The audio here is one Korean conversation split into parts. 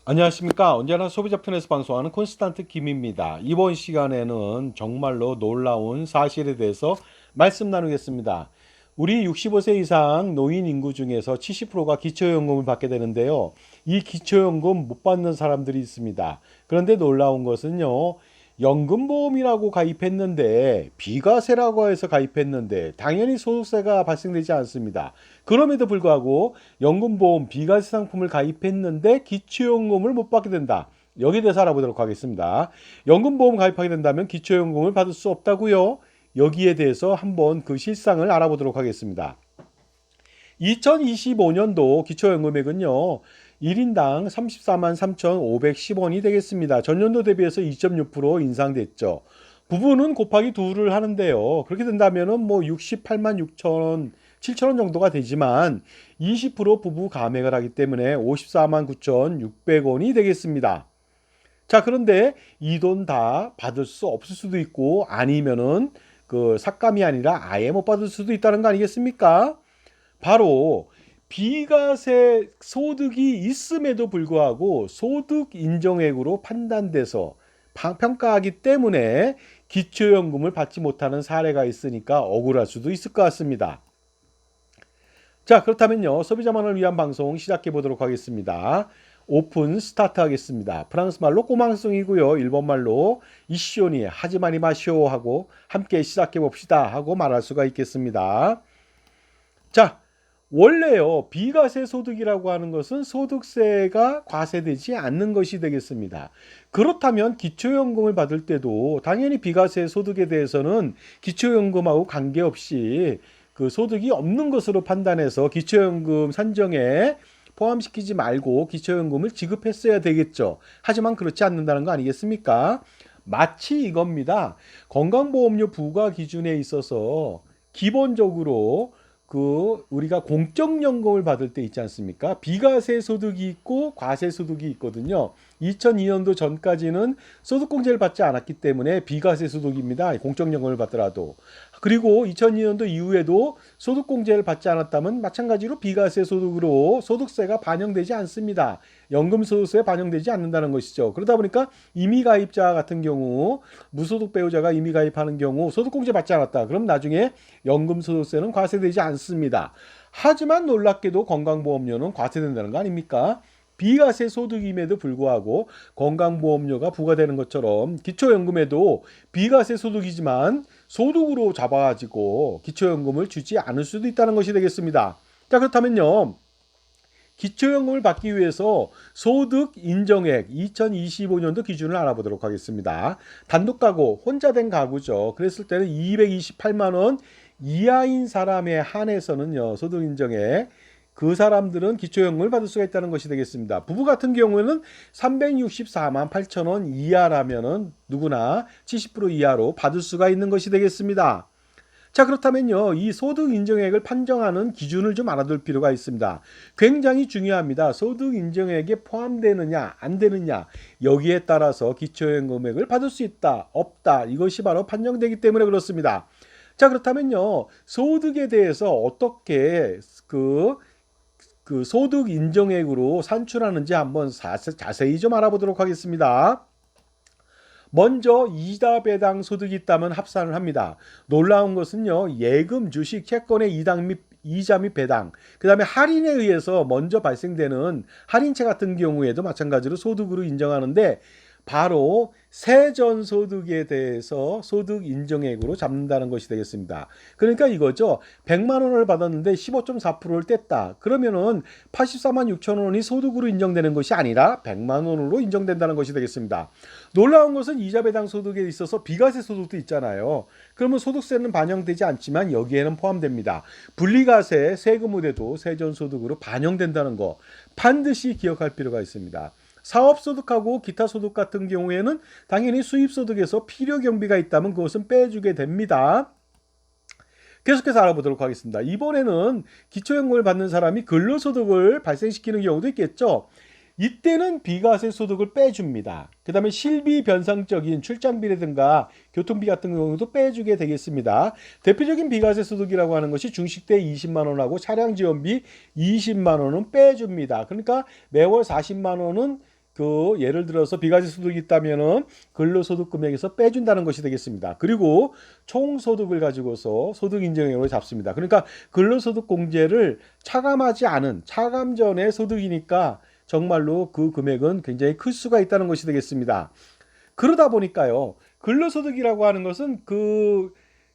안녕하십니까. 언제나 소비자 편에서 방송하는 콘스탄트 김입니다. 이번 시간에는 정말로 놀라운 사실에 대해서 말씀 나누겠습니다. 우리 65세 이상 노인 인구 중에서 70%가 기초연금을 받게 되는데요. 이 기초연금 못 받는 사람들이 있습니다. 그런데 놀라운 것은요. 연금보험이라고 가입했는데 비과세라고 해서 가입했는데 당연히 소득세가 발생되지 않습니다. 그럼에도 불구하고 연금보험 비과세 상품을 가입했는데 기초연금을 못 받게 된다. 여기에 대해서 알아보도록 하겠습니다. 연금보험 가입하게 된다면 기초연금을 받을 수 없다고요? 여기에 대해서 한번 그 실상을 알아보도록 하겠습니다. 2025년도 기초연금액은요. 1인당 34만 3,510원이 되겠습니다. 전년도 대비해서 2.6% 인상됐죠. 부부는 곱하기 2를 하는데요. 그렇게 된다면은 뭐 68만 6천 7천 원 정도가 되지만 20% 부부 감액을 하기 때문에 54만 9,600원이 되겠습니다. 자, 그런데 이 돈 다 받을 수 없을 수도 있고 아니면은 그 삭감이 아니라 아예 못 받을 수도 있다는 거 아니겠습니까? 바로 비과세 소득이 있음에도 불구하고 소득 인정액으로 판단돼서 평가하기 때문에 기초연금을 받지 못하는 사례가 있으니까 억울할 수도 있을 것 같습니다. 자, 그렇다면요. 소비자만을 위한 방송 시작해 보도록 하겠습니다. 오픈 스타트 하겠습니다. 프랑스 말로 꼬망송이고요. 일본 말로 이시오니 하지마니 마시오 하고 함께 시작해 봅시다 하고 말할 수가 있겠습니다. 자, 원래요, 비과세 소득이라고 하는 것은 소득세가 과세되지 않는 것이 되겠습니다. 그렇다면 기초연금을 받을 때도 당연히 비과세 소득에 대해서는 기초연금하고 관계없이 그 소득이 없는 것으로 판단해서 기초연금 산정에 포함시키지 말고 기초연금을 지급했어야 되겠죠. 하지만 그렇지 않는다는 거 아니겠습니까? 마치 이겁니다. 건강보험료 부과 기준에 있어서 기본적으로 그 우리가 공적연금을 받을 때 있지 않습니까? 비과세 소득이 있고 과세 소득이 있거든요. 2002년도 전까지는 소득공제를 받지 않았기 때문에 비과세 소득입니다. 공적연금을 받더라도. 그리고 2002년도 이후에도 소득공제를 받지 않았다면 마찬가지로 비과세 소득으로 소득세가 반영되지 않습니다. 연금소득세에 반영되지 않는다는 것이죠. 그러다 보니까 임의가입자 같은 경우 무소득 배우자가 임의가입하는 경우 소득공제 받지 않았다. 그럼 나중에 연금소득세는 과세되지 않습니다. 하지만 놀랍게도 건강보험료는 과세된다는 거 아닙니까? 비과세 소득임에도 불구하고 건강보험료가 부과되는 것처럼 기초연금에도 비과세 소득이지만 소득으로 잡아가지고 기초연금을 주지 않을 수도 있다는 것이 되겠습니다. 자, 그렇다면요. 기초연금을 받기 위해서 소득 인정액 2025년도 기준을 알아보도록 하겠습니다. 단독가구, 혼자 된 가구죠. 그랬을 때는 228만 원 이하인 사람에 한해서는요. 소득 인정액 그 사람들은 기초연금을 받을 수가 있다는 것이 되겠습니다. 부부 같은 경우에는 364만 8천 원 이하라면은 누구나 70% 이하로 받을 수가 있는 것이 되겠습니다. 자, 그렇다면요. 이 소득 인정액을 판정하는 기준을 좀 알아둘 필요가 있습니다. 굉장히 중요합니다. 소득 인정액에 포함되느냐, 안 되느냐. 여기에 따라서 기초연금액을 받을 수 있다, 없다. 이것이 바로 판정되기 때문에 그렇습니다. 자, 그렇다면요. 소득에 대해서 어떻게 그 소득 인정액으로 산출하는지 한번 자세히 좀 알아보도록 하겠습니다. 먼저 이자 배당 소득이 있다면 합산을 합니다. 놀라운 것은요. 예금, 주식, 채권의 이자 및 배당, 그 다음에 할인에 의해서 먼저 발생되는 할인채 같은 경우에도 마찬가지로 소득으로 인정하는데 바로 세전소득에 대해서 소득 인정액으로 잡는다는 것이 되겠습니다. 그러니까 이거죠. 100만 원을 받았는데 15.4%를 뗐다. 그러면은 84만 6천 원이 소득으로 인정되는 것이 아니라 100만 원으로 인정된다는 것이 되겠습니다. 놀라운 것은 이자 배당 소득에 있어서 비과세 소득도 있잖아요. 그러면 소득세는 반영되지 않지만 여기에는 포함됩니다. 분리과세 세금으로도 세전소득으로 반영된다는 거 반드시 기억할 필요가 있습니다. 사업소득하고 기타 소득 같은 경우에는 당연히 수입소득에서 필요경비가 있다면 그것은 빼주게 됩니다. 계속해서 알아보도록 하겠습니다. 이번에는 기초연금을 받는 사람이 근로소득을 발생시키는 경우도 있겠죠. 이때는 비과세 소득을 빼줍니다. 그 다음에 실비 변상적인 출장비라든가 교통비 같은 경우도 빼주게 되겠습니다. 대표적인 비과세 소득이라고 하는 것이 중식대 20만 원하고 차량 지원비 20만 원은 빼줍니다. 그러니까 매월 40만 원은 그 예를 들어서 비과세 소득이 있다면은 근로소득 금액에서 빼준다는 것이 되겠습니다. 그리고 총소득을 가지고서 소득 인정액으로 잡습니다. 그러니까 근로소득 공제를 차감하지 않은 차감 전의 소득이니까 정말로 그 금액은 굉장히 클 수가 있다는 것이 되겠습니다. 그러다 보니까요. 근로소득이라고 하는 것은 그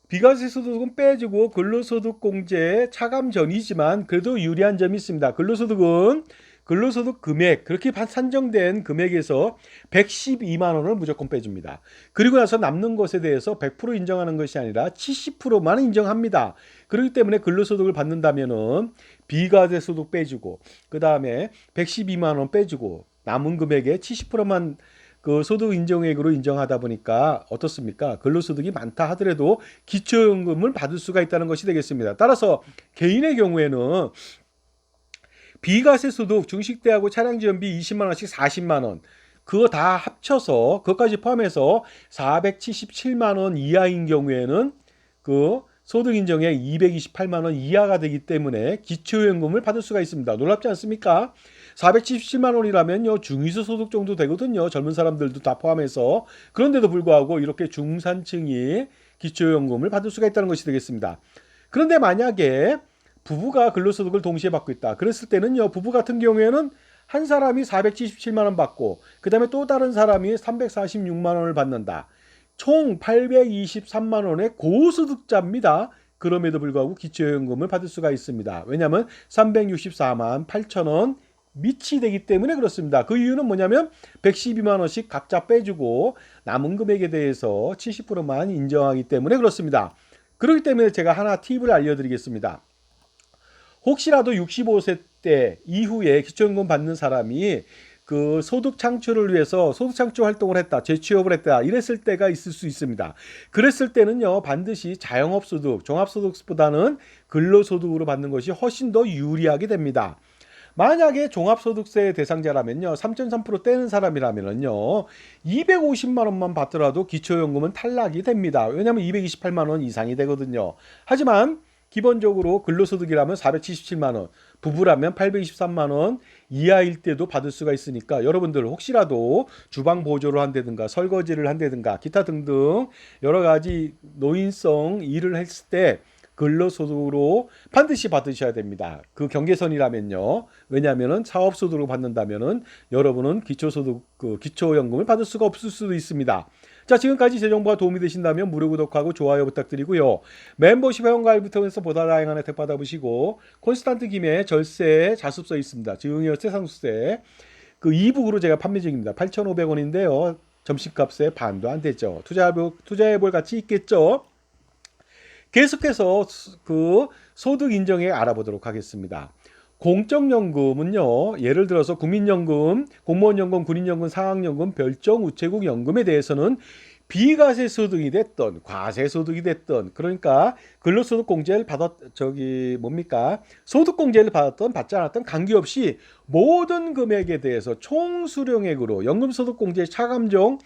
비과세 소득은 빼주고 근로소득 공제 차감 전이지만 그래도 유리한 점이 있습니다. 근로소득은 근로소득 금액 그렇게 산정된 금액에서 112만 원을 무조건 빼줍니다. 그리고 나서 남는 것에 대해서 100% 인정하는 것이 아니라 70%만 인정합니다. 그렇기 때문에 근로소득을 받는다면은 비과세 소득 빼주고 그 다음에 112만 원 빼주고 남은 금액의 70%만 그 소득 인정액으로 인정하다 보니까 어떻습니까? 근로소득이 많다 하더라도 기초연금을 받을 수가 있다는 것이 되겠습니다. 따라서 개인의 경우에는 비과세 소득 중식대하고 차량지원비 20만 원씩 40만 원 그거 다 합쳐서 그것까지 포함해서 477만 원 이하인 경우에는 그 소득 인정액 228만 원 이하가 되기 때문에 기초연금을 받을 수가 있습니다. 놀랍지 않습니까? 477만 원이라면요 중위소 소득 정도 되거든요. 젊은 사람들도 다 포함해서. 그런데도 불구하고 이렇게 중산층이 기초연금을 받을 수가 있다는 것이 되겠습니다. 그런데 만약에 부부가 근로소득을 동시에 받고 있다. 그랬을 때는요 부부 같은 경우에는 한 사람이 477만 원 받고 그 다음에 또 다른 사람이 346만 원을 받는다. 총 823만 원의 고소득자입니다. 그럼에도 불구하고 기초연금을 받을 수가 있습니다. 왜냐하면 364만 8천 원 미치 되기 때문에 그렇습니다. 그 이유는 뭐냐면 112만 원씩 각자 빼주고 남은 금액에 대해서 70%만 인정하기 때문에 그렇습니다. 그렇기 때문에 제가 하나 팁을 알려드리겠습니다. 혹시라도 65세 때 이후에 기초연금 받는 사람이 그 소득 창출을 위해서 소득 창출 활동을 했다, 재취업을 했다, 이랬을 때가 있을 수 있습니다. 그랬을 때는요, 반드시 자영업소득, 종합소득보다는 근로소득으로 받는 것이 훨씬 더 유리하게 됩니다. 만약에 종합소득세 대상자라면요, 3.3% 떼는 사람이라면요, 250만 원만 받더라도 기초연금은 탈락이 됩니다. 왜냐하면 228만 원 이상이 되거든요. 하지만 기본적으로 근로소득이라면 477만 원, 부부라면 823만 원 이하일 때도 받을 수가 있으니까 여러분들 혹시라도 주방 보조를 한다든가 설거지를 한다든가 기타 등등 여러 가지 노인성 일을 했을 때 근로소득으로 반드시 받으셔야 됩니다. 그 경계선이라면요. 왜냐하면은 사업소득으로 받는다면은 여러분은 기초소득, 기초연금을 받을 수가 없을 수도 있습니다. 자, 지금까지 제 정보가 도움이 되신다면 무료 구독하고 좋아요 부탁드리고요. 멤버십 회원가입부터 해서 보다 다양한 혜택 받아보시고 콘스탄트 김의 절세 자습서 있습니다. 증여세 상속세 그 이북으로 제가 판매 중입니다. 8,500원인데요. 점심값에 반도 안 되죠. 투자해볼 가치 있겠죠. 계속해서 그 소득 인정액 알아보도록 하겠습니다. 공적연금은요, 예를 들어서 국민연금, 공무원연금, 군인연금, 상학연금, 별정 우체국 연금에 대해서는 비과세 소득이 됐던 과세 소득이 됐던 그러니까 근로소득 공제를 소득 공제를 받았던 받지 않았던 관계없이 모든 금액에 대해서 총수령액으로 연금소득 공제 차감정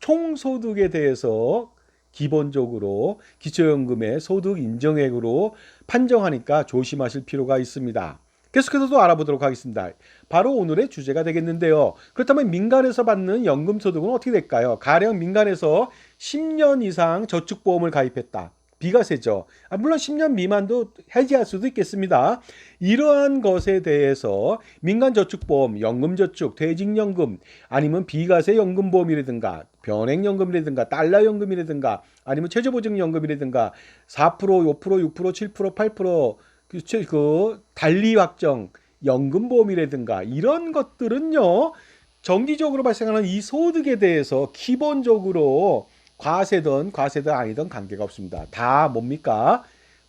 총소득에 대해서 기본적으로 기초연금의 소득 인정액으로 판정하니까 조심하실 필요가 있습니다. 계속해서 또 알아보도록 하겠습니다. 바로 오늘의 주제가 되겠는데요. 그렇다면 민간에서 받는 연금소득은 어떻게 될까요? 가령 민간에서 10년 이상 저축보험을 가입했다. 비과세죠. 물론 10년 미만도 해지할 수도 있겠습니다. 이러한 것에 대해서 민간저축보험, 연금저축, 퇴직연금 아니면 비과세 연금보험이라든가 변액연금이라든가 달러연금이라든가 아니면 최저보증연금이라든가 4%, 5%, 6%, 7%, 8% 그 달리 확정 연금보험이라든가 이런 것들은요 정기적으로 발생하는 이 소득에 대해서 기본적으로 과세든 아니든 관계가 없습니다. 다 뭡니까?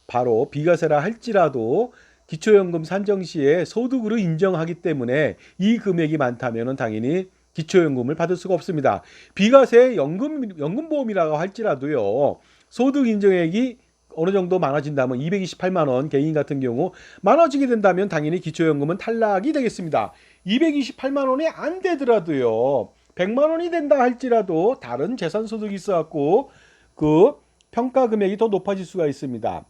바로 비과세라 할지라도 기초연금 산정 시에 소득으로 인정하기 때문에 이 금액이 많다면 당연히 기초연금을 받을 수가 없습니다. 비과세 연금보험이라고 할지라도요 소득 인정액이 어느 정도 많아진다면 228만 원 개인 같은 경우 많아지게 된다면 당연히 기초연금은 탈락이 되겠습니다. 228만 원이 안 되더라도요 100만 원이 된다 할지라도 다른 재산소득이 있어갖고 그 평가 금액이 더 높아질 수가 있습니다.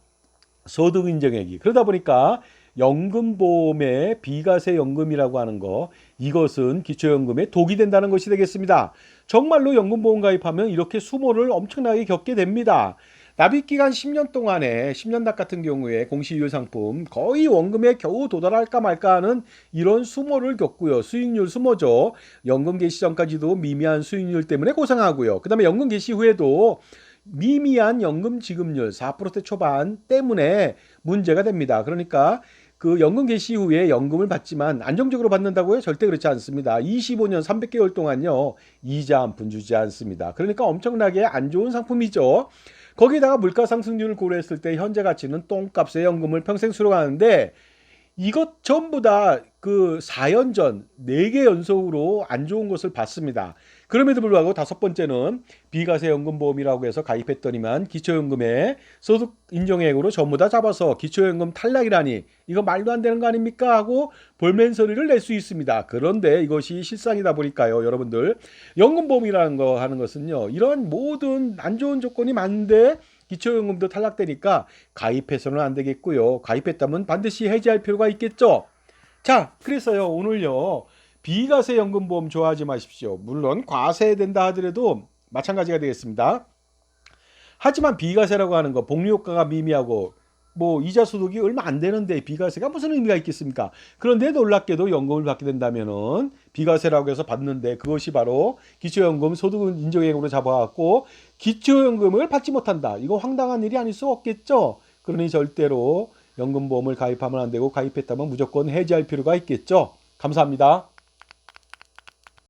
소득 인정액이. 그러다 보니까 연금보험의 비과세 연금이라고 하는 거, 이것은 기초연금에 독이 된다는 것이 되겠습니다. 정말로 연금보험 가입하면 이렇게 수모를 엄청나게 겪게 됩니다. 납입기간 10년 동안에 10년납 같은 경우에 공시유효 상품 거의 원금에 겨우 도달할까 말까 하는 이런 수모를 겪고요. 수익률 수모죠. 연금 개시 전까지도 미미한 수익률 때문에 고생하고요. 그 다음에 연금 개시 후에도 미미한 연금 지급률 4%대 초반 때문에 문제가 됩니다. 그러니까 그 연금 개시 후에 연금을 받지만 안정적으로 받는다고요? 절대 그렇지 않습니다. 25년 300개월 동안요. 이자 한 푼 주지 않습니다. 그러니까 엄청나게 안 좋은 상품이죠. 거기다가 물가 상승률을 고려했을 때 현재 가치는 똥값의 연금을 평생 수령하는데 이것 전부 다 그 4연 전 4개 연속으로 안 좋은 것을 봤습니다. 그럼에도 불구하고 다섯 번째는 비과세 연금보험이라고 해서 가입했더니만 기초연금에 소득 인정액으로 전부 다 잡아서 기초연금 탈락이라니 이거 말도 안 되는 거 아닙니까? 하고 볼멘 소리를 낼 수 있습니다. 그런데 이것이 실상이다 보니까요. 여러분들 연금보험이라는 거 하는 것은요. 이런 모든 안 좋은 조건이 많은데 기초연금도 탈락되니까 가입해서는 안 되겠고요. 가입했다면 반드시 해지할 필요가 있겠죠. 자, 그래서요, 오늘요, 비과세 연금보험 좋아하지 마십시오. 물론 과세된다 하더라도 마찬가지가 되겠습니다. 하지만 비과세라고 하는 거 복리효과가 미미하고 뭐 이자 소득이 얼마 안 되는데 비과세가 무슨 의미가 있겠습니까? 그런데 놀랍게도 연금을 받게 된다면은 비과세라고 해서 받는데 그것이 바로 기초연금 소득 인정액으로 잡아갖고 기초연금을 받지 못한다. 이거 황당한 일이 아닐 수 없겠죠. 그러니 절대로 연금보험을 가입하면 안 되고 가입했다면 무조건 해지할 필요가 있겠죠. 감사합니다.